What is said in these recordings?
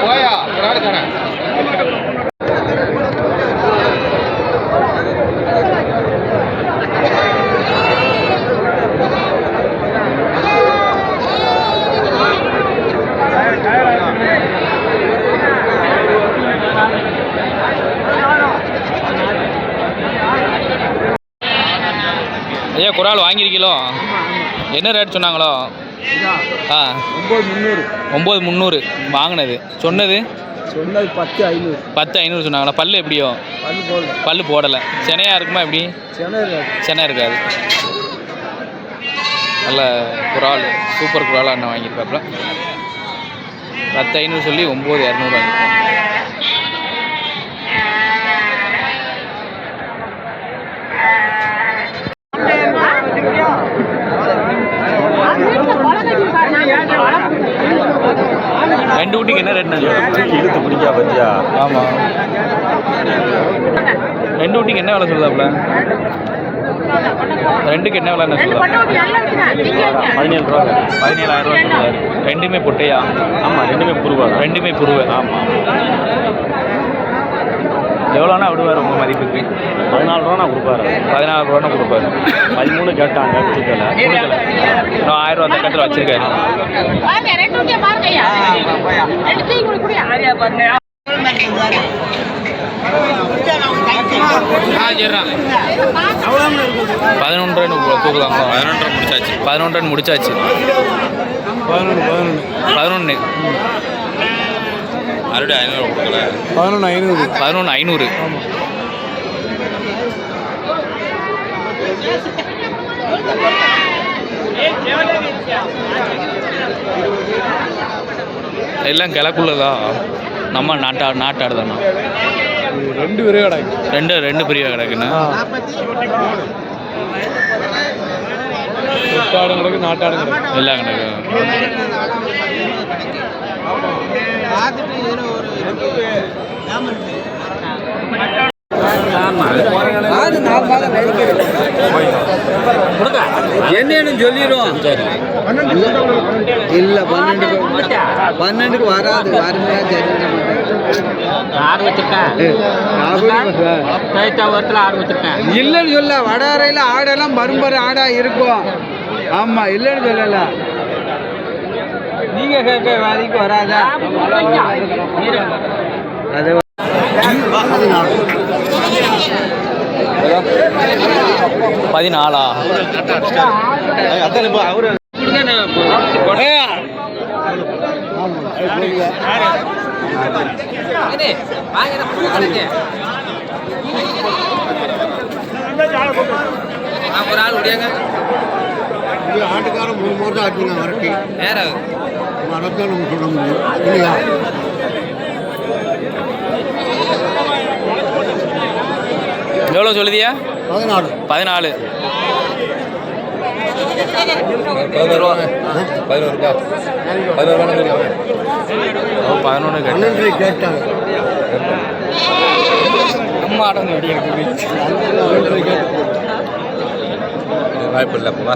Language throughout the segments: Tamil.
போயா ஐயா குறால் வாங்கியிருக்கீங்களோ? என்ன ரேட் சொன்னாங்களோ? 9300 வாங்கினது. சொன்னது 10,500 சொன்னாங்களா? பல்லு எப்படியோ? பல்லு போடலை. சென்னையாக இருக்குமா? எப்படி சென்னை இருக்காது. நல்ல குறால், சூப்பர் குறாலாக அண்ணன் வாங்கியிருக்காப்புல. 10,500 சொல்லி 9,200 வாங்கியிருக்கோம். ரெண்டு ஊட்டிக்கு என்ன ரேட்னா? இழுத்து பிடிக்கா பத்தியா? ஆமாம். ரெண்டு ஊட்டிக்கு என்ன விலை சொல்லுதாப்புல? ரெண்டுக்கு என்ன விலைன்னு சொல்லுதா? 17 ரூபா. 17,000 ரூபா சொல்லுவார். ரெண்டுமே பொட்டையா? ஆமாம், ரெண்டுமே புருவா. ரெண்டுமே புருவை. ஆமாம். எவ்வளோனா விடுவார் உங்கள் மதிப்புக்கு? 14 ரூபா கொடுப்பாரு. 14 ரூபானா கொடுப்பாரு. 13 கேட்டாங்க, கொடுக்கல. இன்னும் 1000 ரூபா அந்த கட்டில் வச்சிருக்காரு. சரிண்ணா. 11 தூக்குதாங்க. 11 முடிச்சாச்சு. 11 மறுபடியும் 500 கொடுக்கல. 11,500. எல்லாம் கிழக்குள்ளதா? நம்ம நாட்டாடு தானே? ரெண்டு பெரிய கிடக்கு. ரெண்டு பெரிய கிடக்குண்ணா. நாட்டாடு கிடக்கு. எல்லாம் கிடக்கு. என்னன்னு சொல்லிடுவோம். இல்ல 12க்கு வராது. இல்லன்னு சொல்ல. வடாரையில ஆடெல்லாம் பரும்பரை ஆடா இருக்கும். ஆமா, இல்லன்னு சொல்லல. நீங்க கேட்க வாதிக்கு வராதா? அது 14. ஆட்டுக்காரன் 3 மாதம் ஆச்சுங்க. வரட்டி நேரம் வரத்தான் நம்ம சொல்ல முடியும் இல்லையா? எவ்வளோ சொல்லுதியா? 14. 14. 11 ரூபா. 11 கேட்டாங்க. அம்மா ஆடம் வெடி வாய்ப்பு இல்லைப்பா.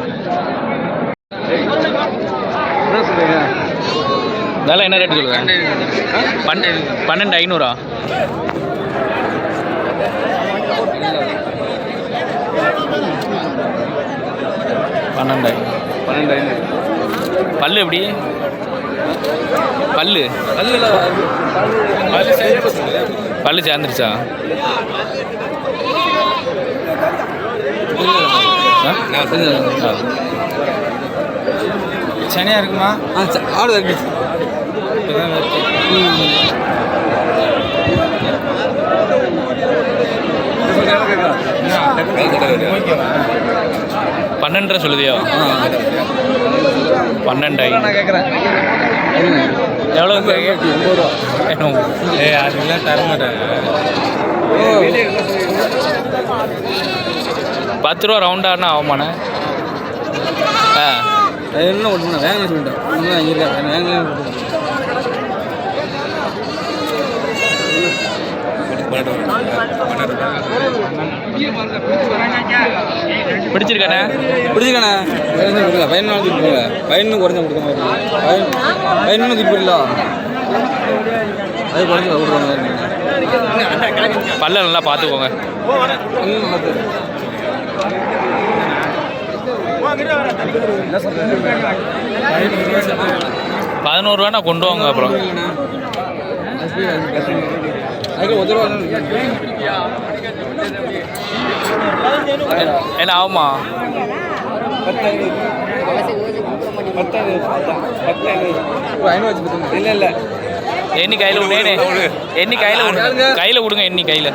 வேலை என்ன ரேட்டு சொல்லுவேன்? 12,500. பல்லு எப்படி? பல்லு சேர்ந்துருச்சா? சனியாக இருக்குமா? ஆடு இருக்கு. பன்னெண்டரை சொல்லுதியோ? 12,000 கேட்குறேன். எவ்வளோ? 9 ரூபா. அதுக்கெல்லாம் தர மாட்டாங்க. 10 ரூபா ரவுண்டானா ஆகுமாண்ணே? ஆ என்ன ஓட்டுனா வேங்க சொல்லிட்டேன் பிடிச்சிருக்காண்ணே? பிடிச்சிக்கண்ணே பதினொன்று தூக்கி போங்க. பதினொன்று குறைஞ்ச கொடுக்க பதினொன்று தூக்கி போயிடல அது குறைஞ்ச விடுறாங்க. பல்ல நல்லா பார்த்துக்கோங்க. $11 கொண்டு வாங்க. அப்புறம் என்ன ஆகுமா? இல்லை இல்லை எண்ணி கையில் விடுங்க. எண்ணி கையில் விடுங்க. கையில் விடுங்க. எண்ணி கையில்.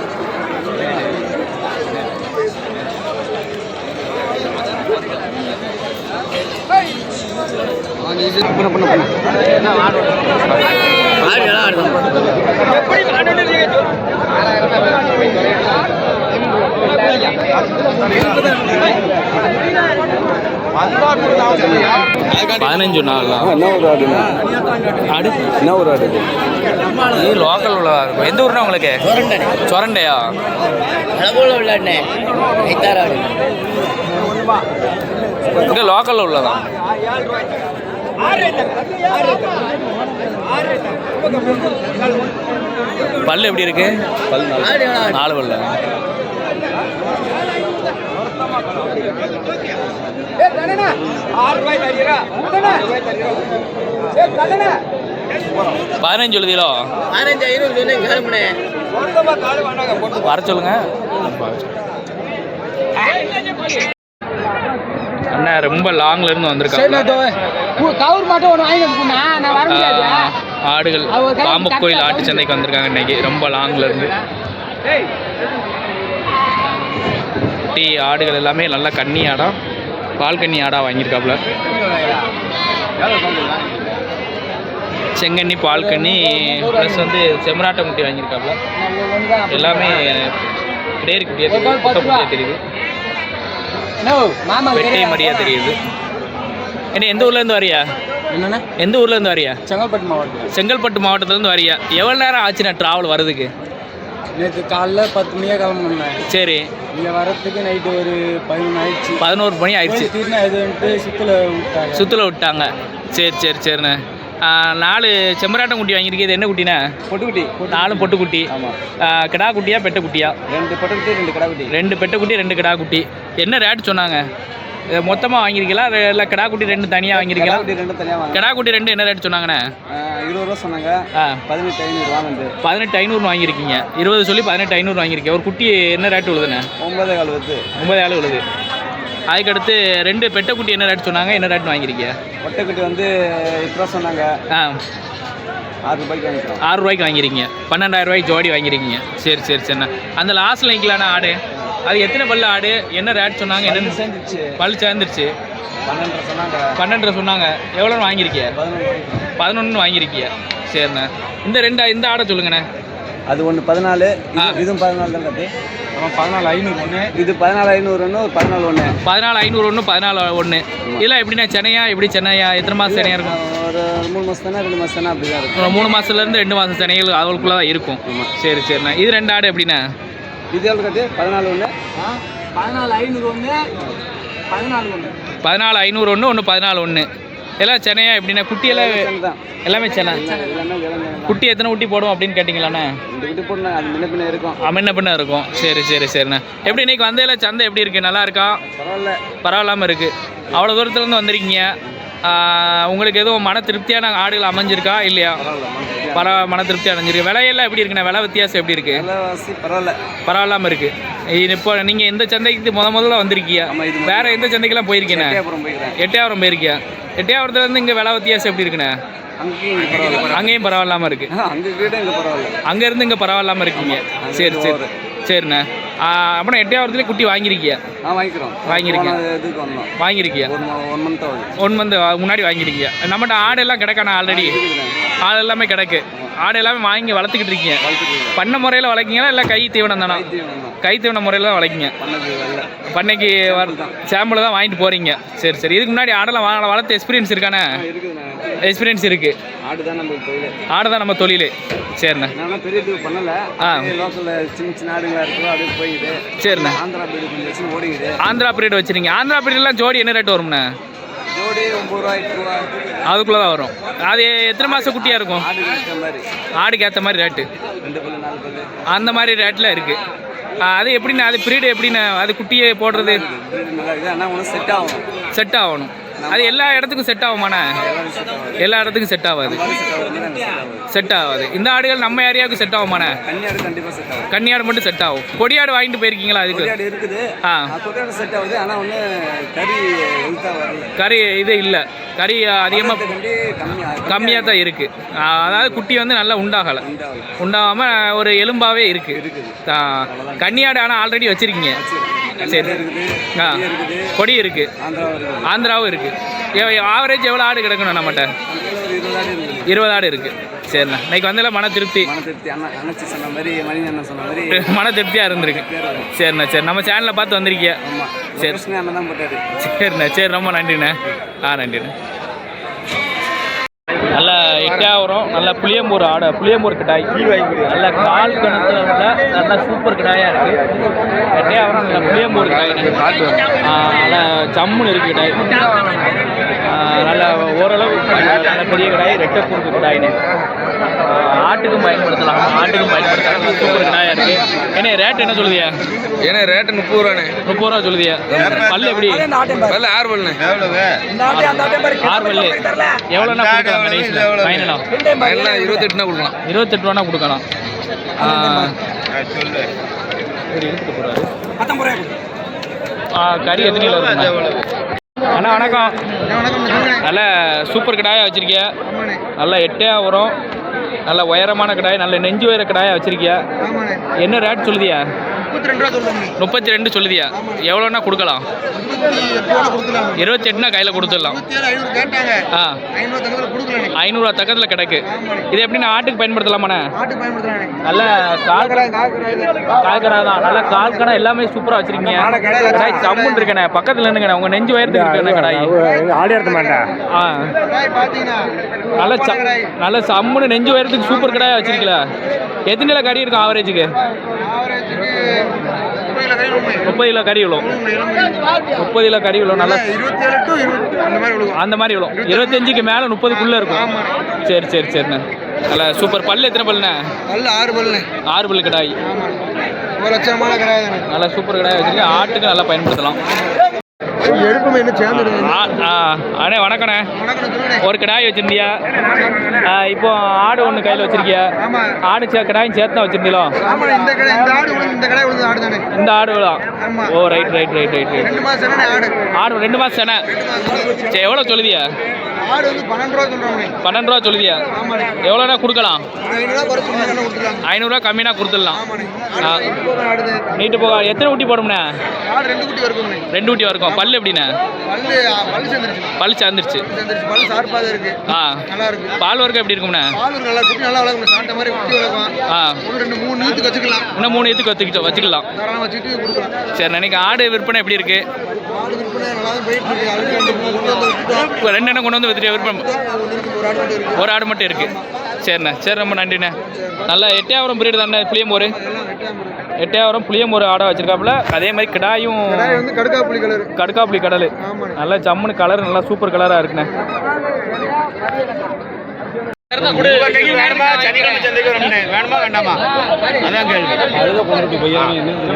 பதினஞ்சு நாள் ஆடு. என்ன ஒரு ஆடு இது லோக்கல் உள்ளதா இருக்கும். எந்த ஊர்னா உங்களுக்கு? சொரண்டையா? இங்கே லோக்கலில் உள்ளதா? பல்லு எப்படி இருக்கு? நாலு பல்லு. பதினஞ்சு எழுதிலோ வர சொல்லுங்க. அண்ணா ரொம்ப லாங்ல இருந்து வந்திருக்காங்க. ஆடுகள் பாம்புக்கோயில் ஆட்டு சந்தைக்கு வந்திருக்காங்க இன்னைக்கு. ரொம்ப லாங்ல இருந்து டீ ஆடுகள் எல்லாமே நல்லா கன்னி ஆடா, பால் கன்னி ஆடா வாங்கியிருக்காப்புல. செங்கண்ணி, பால் கன்னி ப்ளஸ் வந்து செம்மராட்டை குட்டி வாங்கியிருக்காப்புல. எல்லாமே டேரி குட்டியாக தெரியுது, குட்டியாக தெரியுது, வெட்டை மடியாக தெரியுது. என்ன எந்த ஊர்லேருந்து வரியா? என்னண்ணா? எந்த ஊர்லேருந்து வரியா? செங்கல்பட்டு மாவட்டம். செங்கல்பட்டு மாவட்டத்துலேருந்து வரியா? எவ்வளோ நேரம் ஆச்சுண்ணா ட்ராவல் வர்றதுக்கு? நேற்று காலைல 10 மணியாக கிளம்புனேன். சரி. இங்கே வரத்துக்கு நைட்டு ஒரு 11 ஆயிடுச்சு. 11 மணி ஆயிடுச்சு. சுற்றுல விட்டாங்க. சரி சரி சரிண்ணே. 4 செம்மராட்டம் குட்டி வாங்கியிருக்கீது. என்ன குட்டிண்ணே? பொட்டுக்குட்டி. 4 பொட்டுக்குட்டி. கிடா குட்டியா பெட்டை குட்டியா? 2 பொட்டுக்குட்டி 2 கிடா குட்டி. 2 பெட்டை குட்டி 2 கிடா குட்டி. என்ன ரேட் சொன்னாங்க? மொத்தமாக வாங்கியிருக்கீங்களா இல்லை கிடா குட்டி 2 தனியாக வாங்கியிருக்கீங்களா? 2 தனியாக. கிடா குட்டி 2 என்ன ரேட் சொன்னாங்கண்ணே? 20 ரூபா சொன்னாங்க. 18,500 18,500 வாங்கியிருக்கீங்க. 20 சொல்லி 18,500 வாங்கியிருக்கீங்க. ஒரு குட்டி என்ன ரேட் விழுதுண்ணே? 9,000 வருது. 9,000 விழுது. அதுக்கடுத்து 2 பெட்டை குட்டி என்ன ரேட் சொன்னாங்க? என்ன ரேட் வாங்கியிருக்கீங்க? பொட்டைக்குட்டி வந்து 8 ரூபா சொன்னாங்க. 6 ரூபாய்க்கு வாங்கிக்கிறோம். 6 ரூபாய்க்கு வாங்கிருக்கீங்க. 12,000 ரூபாய்க்கு ஜோடி வாங்கிருக்கீங்க. சரி சரி சரிண்ணா. அந்த லாஸ்ட்டில் நிற்கலாண்ணா ஆடு, அது எத்தனை பல்லு ஆடு? என்ன ரேட் சொன்னாங்க? என்ன சேர்ந்துச்சு? பல் சேர்ந்துருச்சு. 12 சொன்னாங்க. 12 சொன்னாங்க. எவ்வளோ வாங்கியிருக்கீங்க? 11 வாங்கியிருக்கீங்க. சரிண்ணா. இந்த ஆடை சொல்லுங்கண்ணே. அது ஒன்று 14. இதுவும் 14 தான் கட்டு. 14,500 இது 14,500 ஒன்று, ஒரு 14 ஒன்று. 14,500 ஒன்று, 14 ஒன்று. இதெல்லாம் எப்படிண்ணா? சென்னையா? எப்படி சென்னையா? எத்தனை மாதம் சென்னையாக இருக்கும்? ஒரு 3 மாதம் தானே, 2 மாதம் தானே, அப்படி தான் இருக்கும். 3 மாதத்துலேருந்து 2 மாதம் சென்னைகள் அவளுக்குள்ளே தான் இருக்கும். சரி சரிண்ணா. இது 2 ஆடு எப்படிண்ணா? இது எவ்வளோ கட்டு? 14 ஒன்று, 14,500 ஒன்று, 14 ஒன்று. 14,500 ஒன்று, ஒன்று 14 ஒன்று. எல்லாம் சென்னையா எப்படின்னா? குட்டியெல்லாம் எல்லாமே சென்னை. குட்டி எத்தனை குட்டி போடும் அப்படின்னு கேட்டிங்களாண்ணே? 2 குட்டி போடணும். அது முன்ன பின்ன இருக்கும். முன்ன பின்ன இருக்கும். சரி சரி சரிண்ணே. எப்படி இன்னைக்கு வந்ததில் சந்தை எப்படி இருக்குது? நல்லா இருக்கா? பரவாயில்ல, பரவாயில்லாமல் இருக்குது. அவ்வளோ தூரத்துலேருந்து வந்திருக்கீங்க. உங்களுக்கு எதுவும் மன திருப்தியான ஆடுகள் அமைஞ்சிருக்கா இல்லையா? மன திருப்தி அடைஞ்சிருக்கு. விலையெல்லாம் எப்படி இருக்குண்ணே? விலை வித்தியாசம் எப்படி இருக்குது? பரவாயில்ல, பரவாயில்லாமல் இருக்குது. இப்போ நீங்கள் எந்த சந்தைக்கு முதல்ல வந்திருக்கீங்க? வேறு எந்த சந்தைக்கெல்லாம் போயிருக்கீங்க? எட்டயபுரம் போயிருக்கியா? எட்டயபுரத்துலேருந்து இங்கே விலை வித்தியாசம் எப்படி இருக்குண்ணே? அங்கேயும் பரவாயில்லாமல் இருக்குது. அங்கேருந்து இங்கே பரவாயில்லாமல் இருக்கீங்க. சரி சரி சரிண்ணே. அப்புறம் எட்டையாவரத்துலேயே குட்டி வாங்கியிருக்கியா? வாங்கிக்கிறோம். வாங்கியிருக்கேன். இதுக்கு வந்தோம். வாங்கியிருக்கியா? 1 month ஆகுது. 1 month முன்னாடி வாங்கியிருக்கியா? நம்மகிட்ட ஆடு எல்லாம் கிடக்கானா ஆல்ரெடி? ஆடு எல்லாமே கிடக்கு. ஆடு எல்லாமே வாங்கி வளர்த்துக்கிட்டு இருக்கீங்க. பண்ண முறையில் வளர்க்கீங்களா இல்லை கை தீவனம் தானா? கை தீவன முறையில் தான் வளர்க்கிங்க. பண்ணைக்கு சாம்பிள் தான் வாங்கிட்டு போகிறீங்க. சரி சரி. இதுக்கு முன்னாடி ஆடெல்லாம் வளர்த்து எக்ஸ்பீரியன்ஸ் இருக்கானே? எக்ஸ்பீரியன்ஸ் இருக்குது. ஆடு தான் நம்ம தொழில். சரிண்ணே. பெரிய பண்ணல. சின்ன சின்ன ஆடுங்களா இருக்கோ அது போயிடுது. சரிண்ணே. ஆந்திரா பிரீடு கொஞ்சம் ஓடிக்குது. ஆந்திரா பிரீடு வச்சுருங்க. ஆந்திரா பிரீடெல்லாம் ஜோடி என்ன ரேட் வரும்ண்ணே? ஜோடி 9 ரூபா 8 ரூபா அதுக்குள்ளே தான் வரும். அது எத்தனை மாதம் குட்டியாக இருக்கும்? ஆடுக்கு ஏற்ற மாதிரி ரேட்டு 2 பல்லு 4 பல்லு அந்த மாதிரி ரேட்டில் இருக்குது. அது எப்படிண்ணா? அது பிரீடு எப்படிண்ணா? அது குட்டியை போடுறது செட் ஆகணும். அது எல்லா இடத்துக்கும் செட் ஆகுமாண்ணா? எல்லா இடத்துக்கும் செட் ஆகாது. செட் ஆகாது. இந்த ஆடுகள் நம்ம ஏரியாவுக்கு செட் ஆகுமாண்ணா? கன்னியாடு மட்டும் செட் ஆகும். கொடியாடு வாங்கிட்டு போயிருக்கீங்களா? அதுக்கு கறி இது இல்லை. கறி அதிகமாக கம்மியாக தான் இருக்குது. அதாவது குட்டி வந்து நல்லா உண்டாகாமல் ஒரு எலும்பாகவே இருக்குது. கன்னியாடு ஆனால் ஆல்ரெடி வச்சுருக்கீங்க. சரி. கொடி இருக்குது. ஆந்திராவும் இருக்குது. ஆவரேஜ் எவ்வளோ ஆடு கிடக்கணும் நம்மகிட்ட? 20 ஆடு இருக்குது. சரிண்ணா. இன்னைக்கு வந்தால மன திருப்தி. மன திருப்தியாக இருந்திருக்கு. சரிண்ணா. சரி. நம்ம சேனலை பார்த்து வந்திருக்கியா? சரி சரிண்ணா. சரி ரொம்ப நன்றிண்ணே. நன்றிண்ணே. நல்ல எட்டையாவரம் நல்ல புளியம்பூர் ஆடை, புளியம்பூர் கிடாய், நல்ல கால் கணத்தில் உள்ள நல்ல சூப்பர் கிடாயாக இருக்குது. எட்டையாவரம் நல்ல புளியம்பூர் கிடாய்னு நல்ல ஜம்முன்னு இருக்குது கிடாய். நல்ல ஓரளவு நல்ல பெரிய கிடாய், ரெட்டை குறுக்கு கிடாய்னு ஆட்டுக்கும் பயன்படுத்தலாம். நல்ல சூப்பர் கிடாயாக இருக்குது. ஏன்னா ரேட் என்ன சொல்லுதியா? ஏன்னா ரேட்டு 30 ரூபாண்ணே. 30 ரூபா சொல்லுதியா? பல்லு எப்படி? பல்லு 6 பல்லுண்ணே. 6 பல்லு எவ்வளோண்ணா கொடுக்கலாம்? ஃபைனலா 28 கொடுக்கலாம். 28 ரூபானா கொடுக்கலாம். கறி எத்தனை கிலோ இருக்குண்ணா? அண்ணா வணக்கம். நல்ல சூப்பர் கிடாயாக வச்சுருக்கியா? நல்ல எட்டையாவரம் நல்ல உயரமான கிடாய், நல்ல நெஞ்சு உயர கிடாயாக வச்சுருக்கியா? என்ன ரேட் சொல்லுதியா? 32 சொல்லுதியா? எவ்வளோன்னா கொடுக்கலாம்? 28னா கையில் கொடுத்துடலாம். 500 தக்கத்தில் கிடக்கு. இது எப்படின்னா ஆட்டுக்கு பயன்படுத்தலாமாண்ணே? நல்ல கால்கடா தான். நல்ல கால்கடா எல்லாமே சூப்பராக வச்சுருக்கீங்க. கடாய் சம்முன்னு இருக்கண்ணே. பக்கத்தில் இருந்துங்கண்ணே. உங்கள் நெஞ்சு உயரத்துக்கு இருக்குண்ணே கடாய். நல்ல சம்முன்னு நெஞ்சு உயரத்துக்கு சூப்பர் கடாயாக வச்சுருக்கல. எத்தனை கிலோ கறி இருக்கும் ஆவரேஜுக்கு? 30 கிலோ கறி விழும். 30 கிலோ கறி விழும். நல்லா அந்த மாதிரி விழும். 25க்கு மேலே 30க்குள்ளே இருக்கும். சரி சரி சரிண்ணே. நல்லா சூப்பர். பல்லு எத்தனை பல்லுண்ணே? 6 பல்லுண்ணே. 6 பல்லு கடாய். ஒரு லட்சமான கடாய். நல்லா சூப்பர் கடாய் வச்சுருக்கேன். ஆட்டுக்கு நல்லா பயன்படுத்தலாம். அண்ணே வணக்கண்ணே. ஒரு கடாய் வச்சிருந்தியா? இப்போ ஆடு ஒன்று கையில் வச்சிருக்கியா? ஆடு கடாயும் சேர்த்து தான் வச்சிருந்தீங்களோ? இந்த ஆடு விழாம். ஓ ரைட். ஆடு 2 மாதம் செனை. சரி எவ்வளோ சொல்லுதியா? 12 ரூபா சொல்லுதியா? எவ்வளோண்ணா கொடுக்கலாம்? 500 ரூபா கம்மினா கொடுத்துடலாம். நீட்டு போக எத்தனை ஊட்டி போடும்ண்ணே? 2 ஊட்டி வரைக்கும். பல்லு எப்படிண்ணே? பல்லு சேர்ந்துருச்சு. பால் வர்க்கம் எப்படி இருக்கும்ண்ணே? இன்னும் 3 ஈத்துக்கு வச்சுக்கலாம். சரி இன்னைக்கு ஆடு விற்பனை எப்படி இருக்கு? 2 எண்ணம் கொண்டு வந்து விற்பனை. ஒரு ஆடு மட்டும் இருக்கு. சரிண்ணே. சரி ரொம்ப நன்றிண்ணே. நல்லா எட்டையாவரம் பிரீடு தானே புளியம்பூர்? எட்டையாவரம் புளியம்பூர் ஆடை வச்சிருக்காப்புல. அதே மாதிரி கிடாயும் கடுக்காப்புளி கடல். நல்லா ஜம்முன்னு கலர் நல்லா சூப்பர் கலராக இருக்குண்ணே.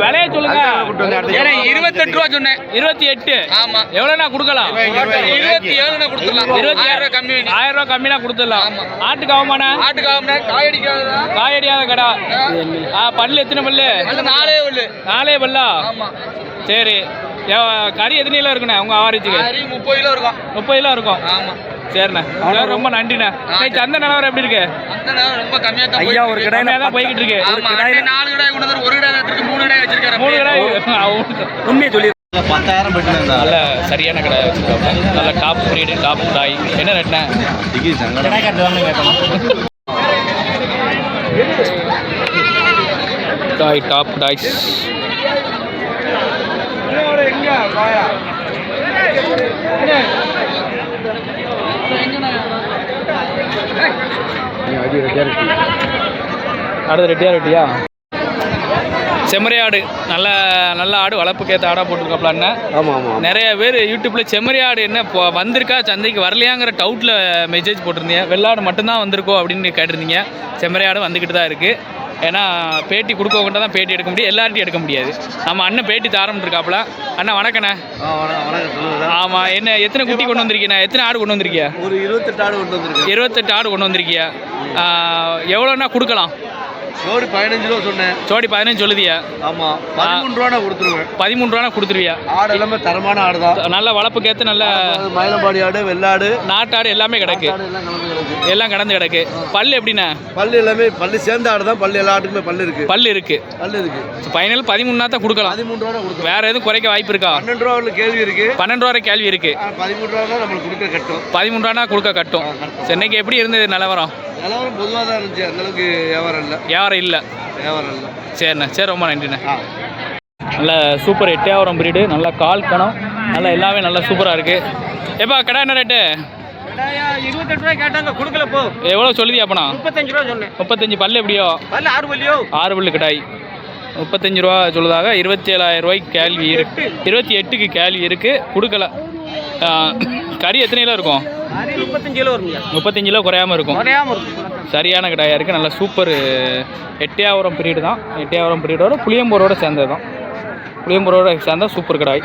விலைய சொல்லுங்க. 28 ரூபா சொன்னேன். 28 எவ்வளோண்ணா கொடுக்கலாம்? 27 கொடுத்துடலாம். 1000 ரூபா கம்மினா கொடுத்துடலாம். ஆட்டுக்கு ஆகுமாண்ணா? காயடியாத கடா. பல்லு எத்தனை பல்லு? 4 பல்லா? சரி. கறி எத்தனை கிலோ இருக்குண்ணே உங்கள் ஆவரேஜுக்கு? 30 கிலோ இருக்கும். 30 கிலோ இருக்கும். சரிண்ணே. ரொம்ப நன்றிண்ணே. சந்தை நிலவரம் எப்படி இருக்கு? ரொம்ப கம்மியாக தான் போய்கிட்டு இருக்கு. 4 கடாய் கொண்டு வந்து 1 கடாய் வச்சிருக்காரு. 3 உண்மையை சொல்லி 10,000 போயிட்டு நல்ல சரியான கடை வச்சுருக்காங்க. நல்ல டாப் ப்ரீடு டாப் டாய். என்ன ரேட்ண்ணே? டாய் டாப் டாய்ஸ். அடுத்து ரெட்டியா செம்மறி ஆடு. நல்ல நல்ல ஆடு, வளர்ப்புக்கு ஏற்ற ஆடாக போட்டிருக்காப்லான்னு. நிறைய பேர் யூடியூப்பில் செம்மறி ஆடு என்ன இப்போ வந்திருக்கா சந்தைக்கு வரலையாங்கிற டவுட்டில் மெசேஜ் போட்டிருந்தீங்க. வெள்ளாடு மட்டும்தான் வந்திருக்கோம் அப்படின்னு கேட்டிருந்தீங்க. செம்மறி ஆடு வந்துக்கிட்டு தான் இருக்குது. ஏன்னா பேட்டி கொடுக்கவங்கிட்ட தான் பேட்டி எடுக்க முடியும், எல்லார்ட்டையும் எடுக்க முடியாது. நம்ம அண்ணன் பேட்டி தாரம்னு இருக்காப்புல. அண்ணா வணக்கண்ணே. ஆமாம், என்ன எத்தனை குட்டி கொண்டு வந்திருக்கீண்ணா? எத்தனை ஆடு கொண்டு வந்திருக்கியா? ஒரு 28 ஆடு கொண்டு வந்திருக்கேன். 28 ஆடு கொண்டு வந்திருக்கியா? எவ்வளோண்ணா கொடுக்கலாம்? ஜோடி 15 ரூபா சொன்னேன். ஜோடி 15 சொல்லுதியா? ஆமாம், 13 ரூபா கொடுத்துருவேன். 13 ரூபா கொடுத்துருவியா? ஆடு எல்லாமே தரமான ஆடு தான். நல்ல வளர்ப்புக்கேற்ற நல்ல மயிலம்பாடி ஆடு, வெள்ளாடு, நாட்டாடு எல்லாமே கிடக்கு. எல்லாம் கடந்து கிடக்கு. பல்லு எப்படிண்ணா? பல்லு எல்லாமே பல்லு சேர்ந்த ஆடு தான். பல்லு எல்லா ஆட்டுக்குமே பல்லு இருக்கு. பல்லு இருக்கு. ஃபைனல் 13 தான் கொடுக்கலாம். 13 ரூபா கொடுக்கும். வேற எதுவும் குறைக்க வாய்ப்பு இருக்கா? 12 ரூபா கேள்வி இருக்கு. 12 ரூபா கேள்வி இருக்கு. 13 ரூபா தான் நம்மளுக்கு கொடுக்க கட்டும். 13 ரூபா கொடுக்க கட்டும். சென்னைக்கு எப்படி இருந்தது நிலவரம்? நிலவரம் பொதுவாக தான் இருந்துச்சு. அந்த அளவுக்கு வியாபாரம் இல்லை. வியாபாரம் இல்லை. சரிண்ணா, சரி, ரொம்ப நன்றிண்ணே. நல்ல சூப்பர் எட்டையாவரம் பிரீடு. நல்ல கால் கணம், நல்லா எல்லாமே நல்லா சூப்பராக இருக்குது. எப்பா கடை என்ன ரேட்டு? 28 ரூபாய் கேட்டாங்க, கொடுக்கல. போ எவ்வளோ சொல்லுதியா அப்பனா? 35 ரூபா சொன்னேன். 35. பல்லு எப்படியோ? பல்லு 6 பல்லியோ. 6 பல்லு கடாய். 35 ரூபா சொல்லுதாக. 27,000 ரூபாய்க்கு கேள்வி இருக்கு. 28க்கு கேள்வி இருக்குது, கொடுக்கல. கறி எத்தனை கிலோ இருக்கும்? 35 கிலோ வரும். 35 கிலோ குறையாமல் இருக்கும். சரியான கடாயாக இருக்குது. நல்ல சூப்பர் எட்டையாவரம் பிரீடு தான். எட்டையாவரம் பிரீடோட புளியம்பூரோட சேர்ந்தது தான். புளியம்பூரோட சேர்ந்த சூப்பர் கடாய்.